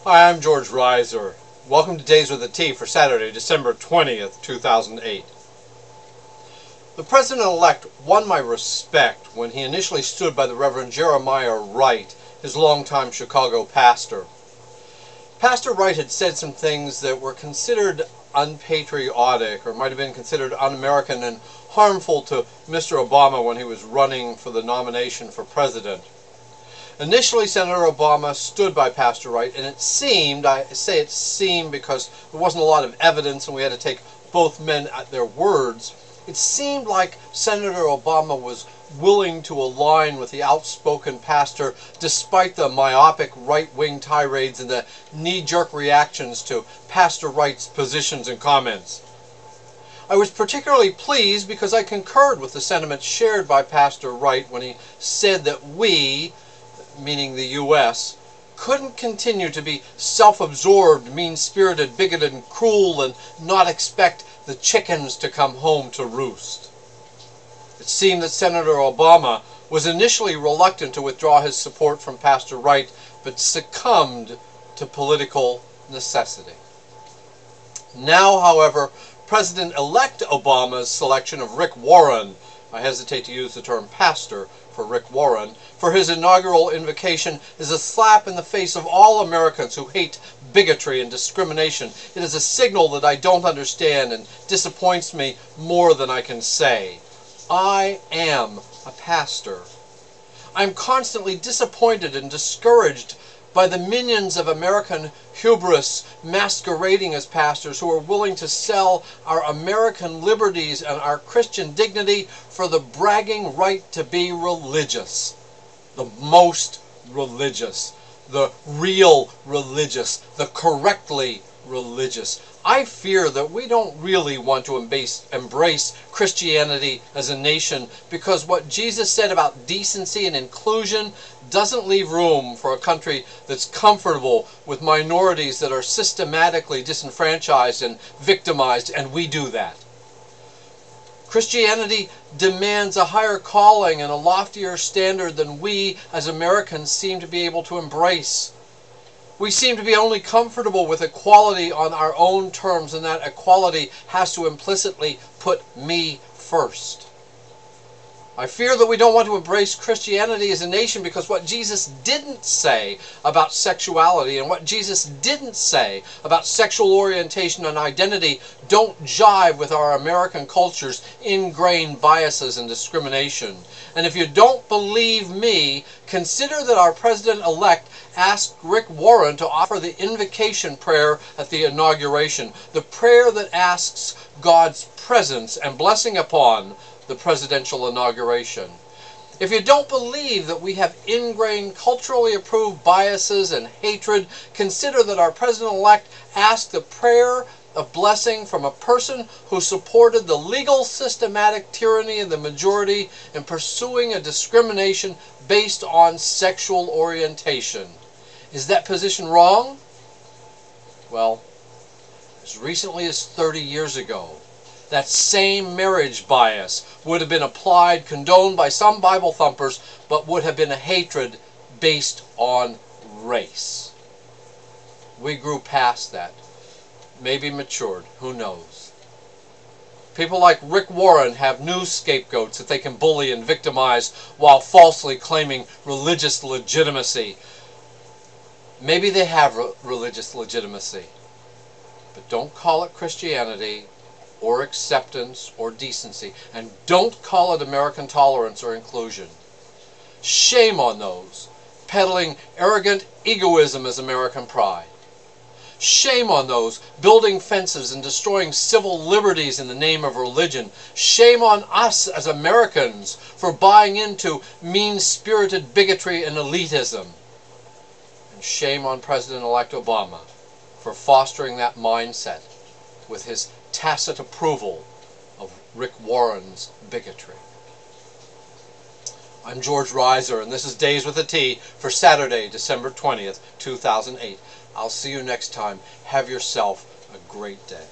Hi, I'm George Reiser. Welcome to Days with a T for Saturday, December 20th, 2008. The President-elect won my respect when he initially stood by the Reverend Jeremiah Wright, his longtime Chicago pastor. Pastor Wright had said some things that were considered unpatriotic or might have been considered un-American and harmful to Mr. Obama when he was running for the nomination for president. Initially, Senator Obama stood by Pastor Wright, and it seemed, I say it seemed because there wasn't a lot of evidence and we had to take both men at their words, it seemed like Senator Obama was willing to align with the outspoken pastor despite the myopic right-wing tirades and the knee-jerk reactions to Pastor Wright's positions and comments. I was particularly pleased because I concurred with the sentiments shared by Pastor Wright when he said that we, meaning the U.S., couldn't continue to be self-absorbed, mean-spirited, bigoted, and cruel and not expect the chickens to come home to roost. It seemed that Senator Obama was initially reluctant to withdraw his support from Pastor Wright, but succumbed to political necessity. Now, however, President-elect Obama's selection of Rick Warren, I hesitate to use the term pastor for Rick Warren, for his inaugural invocation is a slap in the face of all Americans who hate bigotry and discrimination. It is a signal that I don't understand and disappoints me more than I can say. I am a pastor. I'm constantly disappointed and discouraged by the minions of American hubris masquerading as pastors who are willing to sell our American liberties and our Christian dignity for the bragging right to be religious. The most religious, the real religious, the correctly religious. I fear that we don't really want to embrace Christianity as a nation because what Jesus said about decency and inclusion doesn't leave room for a country that's comfortable with minorities that are systematically disenfranchised and victimized, and we do that. Christianity demands a higher calling and a loftier standard than we as Americans seem to be able to embrace. We seem to be only comfortable with equality on our own terms, and that equality has to implicitly put me first. I fear that we don't want to embrace Christianity as a nation because what Jesus didn't say about sexuality and what Jesus didn't say about sexual orientation and identity don't jive with our American culture's ingrained biases and discrimination. And if you don't believe me, consider that our President-elect asked Rick Warren to offer the invocation prayer at the inauguration, the prayer that asks God's presence and blessing upon the presidential inauguration. If you don't believe that we have ingrained culturally approved biases and hatred, consider that our President-elect asked the prayer of blessing from a person who supported the legal systematic tyranny of the majority in pursuing a discrimination based on sexual orientation. Is that position wrong? Well, as recently as 30 years ago, that same marriage bias would have been applied, condoned by some Bible thumpers, but would have been a hatred based on race. We grew past that. Maybe matured. Who knows? People like Rick Warren have new scapegoats that they can bully and victimize while falsely claiming religious legitimacy. Maybe they have religious legitimacy, but don't call it Christianity or acceptance or decency, and don't call it American tolerance or inclusion. Shame on those peddling arrogant egoism as American pride. Shame on those building fences and destroying civil liberties in the name of religion. Shame on us as Americans for buying into mean-spirited bigotry and elitism. And shame on President-elect Obama for fostering that mindset with his tacit approval of Rick Warren's bigotry. I'm George Reiser, and this is Days with a T for Saturday, December 20th, 2008. I'll see you next time. Have yourself a great day.